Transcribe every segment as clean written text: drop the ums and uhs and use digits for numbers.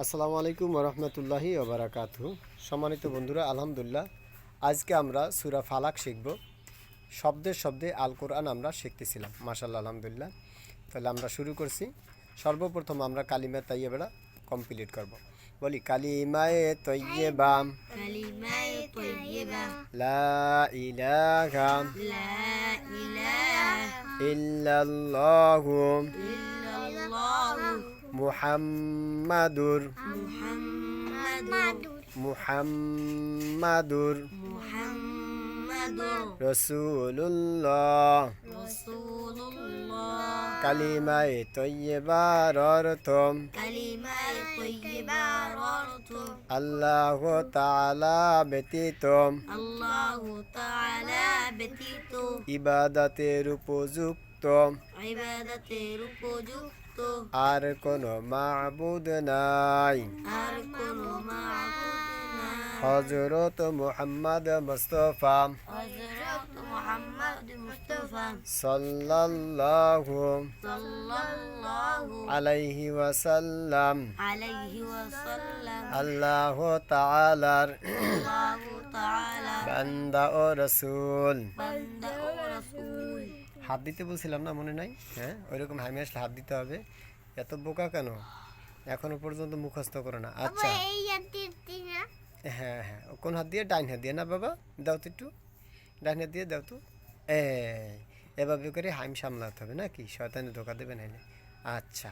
আসসালামু আলাইকুম ওরহমতুল্লাহি ওবারাকাতুহু। সম্মানিত বন্ধুরা, আলহামদুলিল্লাহ আজকে আমরা সূরা ফালাক শিখব। শব্দে শব্দে আল কোরআন আমরা শিখতেছিলাম, মাশাআল্লাহ আলহামদুলিল্লাহ। তাহলে আমরা শুরু করছি। সর্বপ্রথম আমরা কালিমা তাইয়্যিবা কমপ্লিট করব। বলি কালিমায়ে তাইয়্যিবা, কালিমায়ে তাইয়্যিবা, লা ইলাহা লা ইলাহা ইল্লাল্লাহু ইল্লাল্লাহু মুহাম্মাদুর মুহাম্মাদুর রাসূলুল্লাহ। রাসূলুল্লাহ। কালিমায়ে তাইয়্যিবার অর্থ কালিমায়ে তাইয়্যিবার অর্থ আল্লাহু তাআলা ব্যতীত আল্লাহু তাআলা ব্যতীত ইবাদতের উপযুক্ত ইবাদতের উপযুক্ত আর কোনো মাবুদ নাই। আর কোনো মাবুদ নাই। হযরত মুহাম্মদ মুস্তাফা হযরত মুহাম্মদ মুস্তাফা সাল্লাল্লাহু সাল্লাল্লাহু আলাইহি ওয়াসাল্লাম আলাইহি ওয়াসাল্লাম আল্লাহু তাআলার আল্লাহু তাআলা বান্দা ও রাসূল। বান্দা ও রাসূল। হাত দিতে বলছিলাম না, মনে নাই? হ্যাঁ, ওইরকম হামি আসলে হাত দিতে হবে। এত বোকা কেন, এখনো পর্যন্ত মুখস্থ করো না? আচ্ছা, হ্যাঁ হ্যাঁ, কোন হাত দিয়ে? ডাইন হাত দিয়ে না বাবা? দাও তো একটু, ডাইন হাত দিয়ে দাও তো। এভাবে করে হাইম সামলাতে হবে নাকি, শয়তানে ধোকা দেবে নাইলে। আচ্ছা,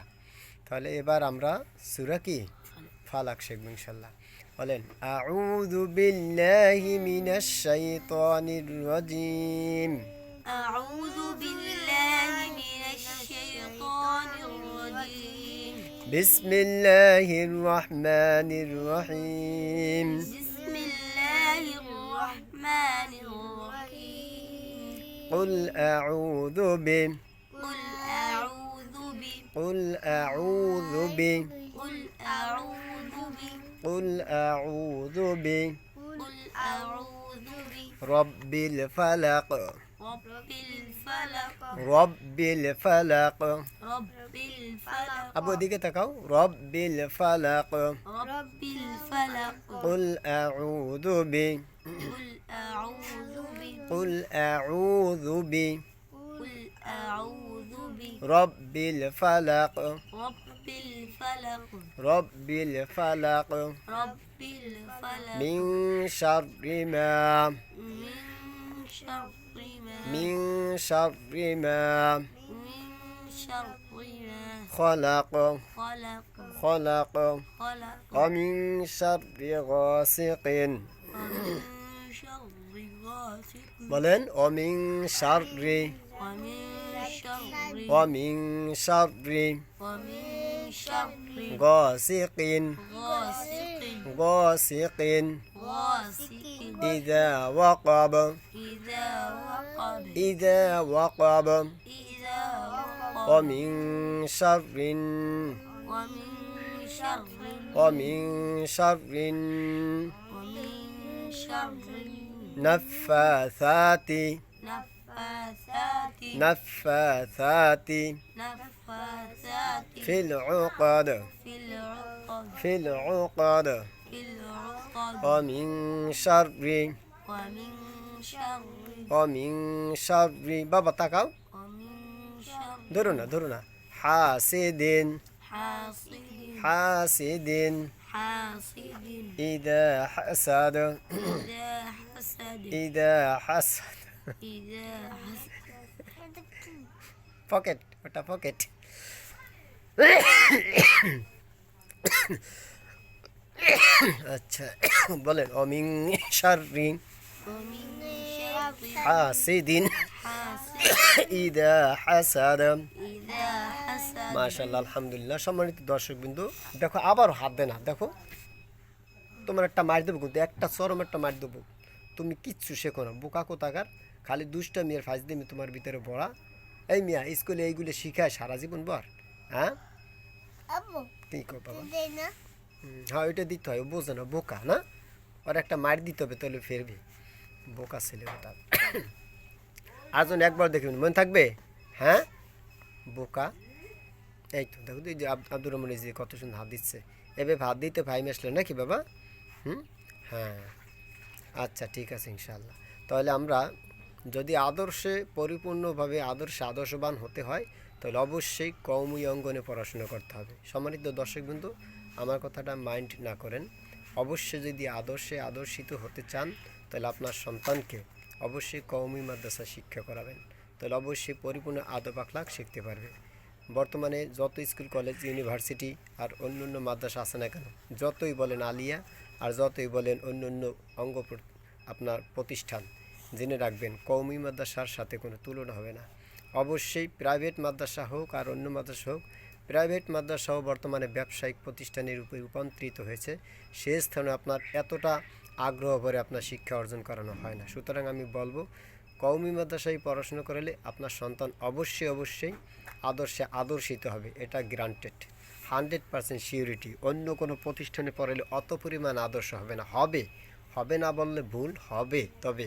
তাহলে এবার আমরা সূরা কি ফালাক শিখব ইনশাল্লাহ। বলেন আউযু বিল্লাহি মিনাশ শাইতানির রাজিম। আউযু বিল্লাহি মিনাশ শাইতানির রাজিম। বিসমিল্লাহির রহমানির রহিম। বিসমিল্লাহির রাহমানির রহিম। কুল আউযু বি কুল আউযু বি কুল আউযু বি কুল আউযু বি কুল আউযু বি কুল আউযু বি রব্বিল ফালাক রব্বিল ফালাক রব্বিল ফালাক। রব্বিল ফালাক আবু এদিকে তাকাও। রব্বিল ফালাক রব্বিল ফালাক কুল আউযু বি কুল আউযু বি কুল আউযু বি কুল আউযু বি রব্বিল ফালাক রব্বিল ফালাক রব্বিল ফালাক রব্বিল ফালাক মিন শাররি মা মিন শাররি মা মিন শাররি মা মিন শাররি মা খলাক খলাক খলাক খলাক ومن شر غاسق। ومن شر غاسق বলেন ومن شر ومن شر ومن شر ومن شر غاسق غاسق غاسق غاسق إذا وقب إذا وقب إذا وقب إذا وقب ومن شر ومن شر ومن شر ومن شر نفاثات نفاثات نفاثات نفاثات في العقد في العقد في العقد في العقد ومن شر ومن شر ومن شر بابا তাকাও, ومن شر ধরো না حاسد حاسد حاسد حاسد إذا حسد إذا حسد إذا حسد إذا حسد পকেট, ওটা পকেট। আচ্ছা, বলেন অমিন শাররি ومن شر হাসিদিন حاسد ইদা হাসাদ। إذا حسد মাশাআল্লাহ আলহামদুলিল্লাহ। সম্মানিত দর্শকবৃন্দু, দেখো আবার হাত দে না, দেখো তোমার একটা মার দেবো, কিন্তু একটা চরম একটা মার দেবো। তুমি কিচ্ছু শেখো না, বোকা কোথাকার, খালি দুষ্টা মেয়ের ফাঁস দিমি তোমার ভিতরে ভরা। এই মিয়া স্কুলে এইগুলো শিখায় সারা জীবন বর? হ্যাঁ কি কো বাবা? হ্যাঁ, ওইটা দিতে হয়, ও বোঝে না, বোকা না, ওর একটা মার দিতে হবে, তাহলে ফেরবি। বোকা ছেলে ওটা। আজ একবার দেখবেন, মনে থাকবে? হ্যাঁ বোকা। এই তো দেখো তো, এই যে আব্দুর রহমান এই যে কত সুন্দর হাত দিচ্ছে, এভাবে হাত দিতে ভাই আসলে নাকি বাবা? হুম, হ্যাঁ, আচ্ছা ঠিক আছে ইনশাআল্লাহ। তাহলে আমরা যদি আদর্শে পরিপূর্ণভাবে আদর্শবান হতে হয়, তাহলে অবশ্যই কওমি অঙ্গনে পড়াশোনা করতে হবে। সম্মানিত দর্শকবৃন্দ, আমার কথাটা মাইন্ড না করেন। অবশ্যই যদি আদর্শিত হতে চান, তাহলে আপনার সন্তানকে অবশ্যই কওমি মাদ্রাসা শিক্ষা করাবেন, তাহলে অবশ্যই পরিপূর্ণ আদব আখলাক শিখতে পারবে। বর্তমানে যত স্কুল কলেজ ইউনিভার্সিটি আর অন্য অন্য মাদ্রাসা আছে না কেন, যতই বলেন আলিয়া আর যতই বলেন অন্য অন্য আপনার প্রতিষ্ঠান, জেনে রাখবেন কওমি মাদ্রাসার সাথে কোনো তুলনা হবে না। অবশ্যই প্রাইভেট মাদ্রাসা হোক আর অন্য মাদ্রাসা হোক, প্রাইভেট মাদ্রাসাও বর্তমানে ব্যবসায়িক প্রতিষ্ঠানের রূপে রূপান্তরিত হয়েছে। সে স্থানে আপনার এতটা আগ্রহ করে আপনার শিক্ষা অর্জন করানো হয় না। সুতরাং আমি বলবো কওমি মাদ্রাসায় পড়াশোনা করলে আপনার সন্তান অবশ্যই আদর্শিত হবে, এটা গ্রান্টেড, 100% সিউরিটি। অন্য কোনো প্রতিষ্ঠানে পড়ালে অত পরিমাণ আদর্শ হবে না, হবে না বললে ভুল হবে। তবে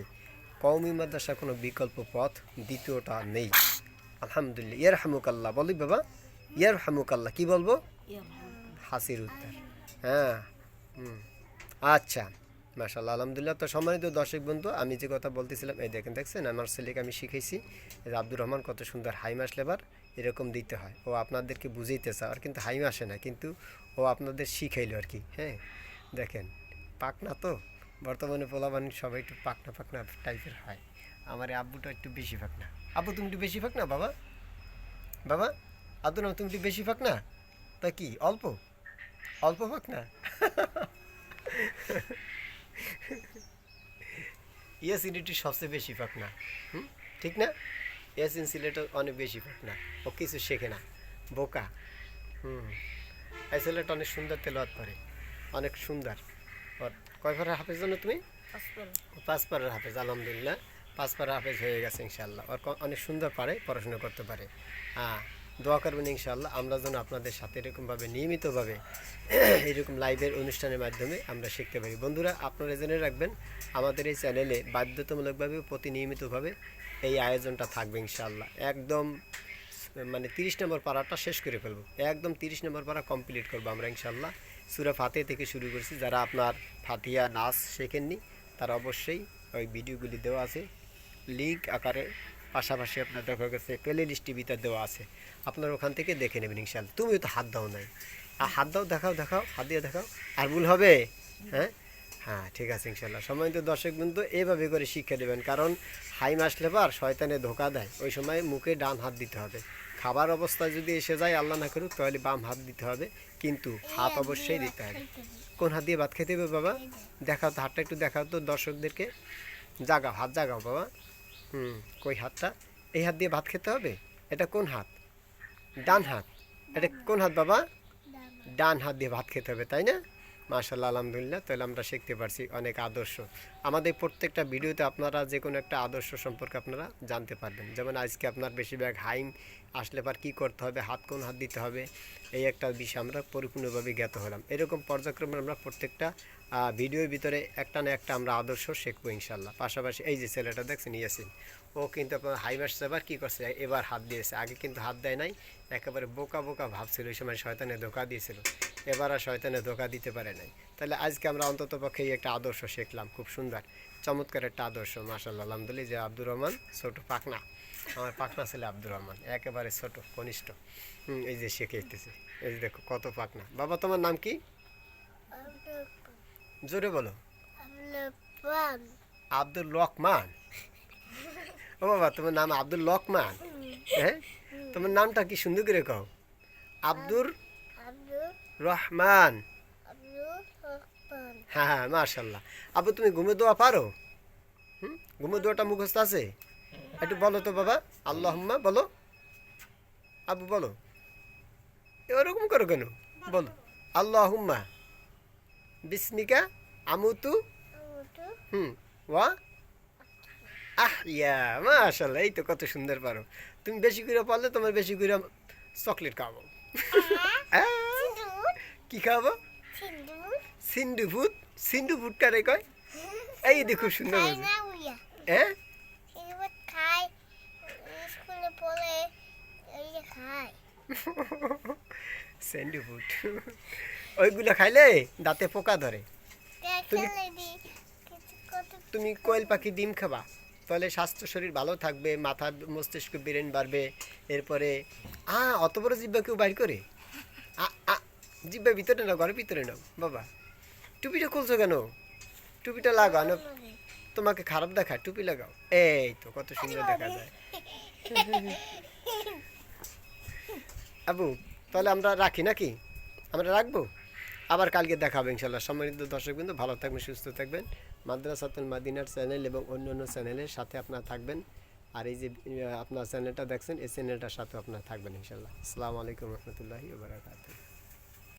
কওমি মাদ্রাসা কোনো বিকল্প পথ দ্বিতীয়টা নেই। আলহামদুলিল্লাহ, ইয়ারহামুকাল্লাহ বলি বাবা, ইয়ারহামুকাল্লাহ কি বলবো? হাসির উত্তর, হ্যাঁ। আচ্ছা, মাশাআল্লাহ, আলহামদুলিল্লাহ। তো সম্মানিত দর্শক বন্ধু, আমি যে কথা বলতেছিলাম, এই দেখছেন আমার ছেলেকে আমি শিখেছি, এই যে আব্দুর রহমান কত সুন্দর হাইমাস লেবার এরকম দিতে হয়। ও আপনাদেরকে বুঝাইতে চায়, আর কিন্তু হাইম আসে না, কিন্তু ও আপনাদের শিখাইলো আর কি। হ্যাঁ, দেখেন পাকনা তো, বর্তমানে পোলাবানি সবাই একটু পাকনা টাইপের হয়। আমার এই আব্বুটা একটু বেশি পাকনা। আব্বু তুমি একটু বেশি পাকনা বাবা? বাবা আব্দুর রহমান তুমি একটু বেশি পাকনা? তা কি অল্প পাকনা? ইয়াসিনিটি সবচেয়ে বেশি পাকনা, ঠিক না? ইয়াসিন সিলেট অনেক বেশি পাকনা, ও কিছু শেখে না, বোকা। এই ছেলেটা অনেক সুন্দর তেলাওয়াত করে, অনেক সুন্দর। ওর কয় পারার হাফেজ জানো তুমি? 5 পারার হাফেজ, আলহামদুলিল্লাহ 5 পারার হাফেজ হয়ে গেছে ইনশাআল্লাহ। ওর অনেক সুন্দর পারে, পড়াশোনা করতে পারে। হ্যাঁ, দোয়া করবেন ইনশাআল্লাহ, আমরা যেন আপনাদের সাথে এরকমভাবে নিয়মিতভাবে এইরকম লাইভের অনুষ্ঠানের মাধ্যমে আমরা শিখতে পারি। বন্ধুরা, আপনারা জেনে রাখবেন আমাদের এই চ্যানেলে বাধ্যতামূলকভাবে প্রতিনিয়মিতভাবে এই আয়োজনটা থাকবে ইনশাআল্লাহ। একদম মানে 30 নম্বর পারাটা শেষ করে ফেলবো, একদম 30 নম্বর পারা কমপ্লিট করবো আমরা ইনশাআল্লাহ। সূরা ফাতিহা থেকে শুরু করছি। যারা আপনার ফাতিহা নাচ শেখেননি, তারা অবশ্যই ওই ভিডিওগুলি দেওয়া আছে লিঙ্ক আকারে, পাশাপাশি আপনার দেখা গেছে প্লে লিস্ট টিভিতে দেওয়া আছে, আপনার ওখান থেকে দেখে নেবেন ইনশাআল্লাহ। তুমিও তো হাত দাও নাই, আর হাত দাও, দেখাও, হাত দিয়ে দেখাও, আর ভুল হবে? হ্যাঁ, হ্যাঁ, ঠিক আছে ইনশাআল্লাহ। সম্মানিত দর্শক বিন্দু, এইভাবে করে শিক্ষা দেবেন, কারণ হাইম আসলে পার শয়তানে ধোকা দেয়, ওই সময় মুখে ডান হাত দিতে হবে। খাবার অবস্থায় যদি এসে যায়, আল্লাহ না করুক, তাহলে বাম হাত দিতে হবে, কিন্তু হাত অবশ্যই দিতে হবে। কোন হাত দিয়ে ভাত খেতে হবে বাবা? দেখাও তো হাতটা, একটু দেখাও তো দর্শকদেরকে, জাগাও, হাত জাগাও বাবা। কই হাতটা? এই হাত দিয়ে ভাত খেতে হবে? এটা কোন হাত? ডান হাত। এটা কোন হাত বাবা? ডান হাত দিয়ে ভাত খেতে হবে, তাই না? মাশাআল্লাহ, আলহামদুলিল্লাহ। তাহলে আমরা শিখতে পারছি অনেক আদর্শ। আমাদের প্রত্যেকটা ভিডিওতে আপনারা যে কোনো একটা আদর্শ সম্পর্কে আপনারা জানতে পারবেন। যেমন আজকে আপনার বেশিরভাগ হাইম আসলে পার কী করতে হবে, হাত কোন হাত দিতে হবে, এই একটা বিষয় আমরা পরিপূর্ণভাবে জ্ঞাত হলাম। এরকম পর্যায়ক্রমে আমরা প্রত্যেকটা ভিডিওর ভিতরে একটা না একটা আমরা আদর্শ শিখবো ইনশাল্লাহ। পাশাপাশি এই যে ছেলেটা দেখছেন ইয়াসিন, ও কিন্তু আপনার হাইম আসছে, এবার কী করছে, এবার হাত দিয়েছে, আগে কিন্তু হাত দেয় নাই, একেবারে বোকা ভাবছিল, ওই সময় শয়তানে ধোকা দিয়েছিল, এবার আর শয়তানে ধোকা দিতে পারে নাই। তাহলে আজকে আমরা অন্তত পক্ষে একটা আদর্শ শিখলাম, খুব সুন্দর চমৎকার একটা আদর্শ। মাশাআল্লাহ, আলহামদুলিল্লাহ। যে আব্দুর রহমান ছোট পাকনা, আমার পাকনা ছেলে আব্দুর রহমান, একেবারে ছোট কনিষ্ঠ। এই যে শিখেইতেছে, এই যে দেখো কত পাকনা। বাবা তোমার নাম কি? জোরে বলো। আব্দুল রহমান। ও বাবা, তোমার নাম আব্দুল রহমান? হ্যাঁ, তোমার নামটা কি সুন্দর করে কও, আব্দুর রহমান। হ্যাঁ হ্যাঁ, মাশাআল্লাহ। আব্বু তুমি ঘুমে দোয়া পারো? ঘুমে দোয়াটা মুখস্থ আছে? একটু বলো তো বাবা, আল্লাহুম্মা বলো। আব্বু বলো, এরকম করো কেন? বলো, আল্লাহুম্মা বিসমিকা আমুতু ওয়া আহইয়া। মাশাআল্লাহ, এই তো কত সুন্দর পারো। তুমি বেশি করে পারলে তোমার বেশি করে চকলেট খাওয়াবো। কি খাওয়াবো? সিন্ধু ফুড কারে কয়? এই দেখো খুব সুন্দর বলছে। হ্যাঁ, স্যান্ডউইচ ওইগুলো খাইলে দাঁতে পোকা ধরে। তুমি তুমি কোয়েল পাখি ডিম খাবা, তাহলে স্বাস্থ্য শরীর ভালো থাকবে, মাথা মস্তিষ্ক ব্রেন বাড়বে। এরপরে অত বড় জিব্বা কেউ বাইর করে? আ আ জিব্বা ভিতরে নাও, ঘরের ভিতরে নাও বাবা। টুপিটা খুলছো কেন? টুপিটা লাগাও না, তোমাকে খারাপ দেখায়, টুপি লাগাও। এই তো কত সুন্দর দেখা যায়। আবু তাহলে আমরা রাখি নাকি? আমরা রাখবো, আবার কালকে দেখা হবে ইনশাল্লাহ। সম্মানিত দর্শকবৃন্দ, ভালো থাকবেন, সুস্থ থাকবেন। মাদ্রাসাতুল মাদিনার চ্যানেল এবং অন্য অন্য চ্যানেলের সাথে আপনারা থাকবেন। আর এই যে আপনার চ্যানেলটা দেখছেন, এই চ্যানেলটার সাথে আপনারা থাকবেন ইনশাল্লাহ। আসসালামু আলাইকুম রহমতুল্লাহি ওয়া বারাকাতুহু।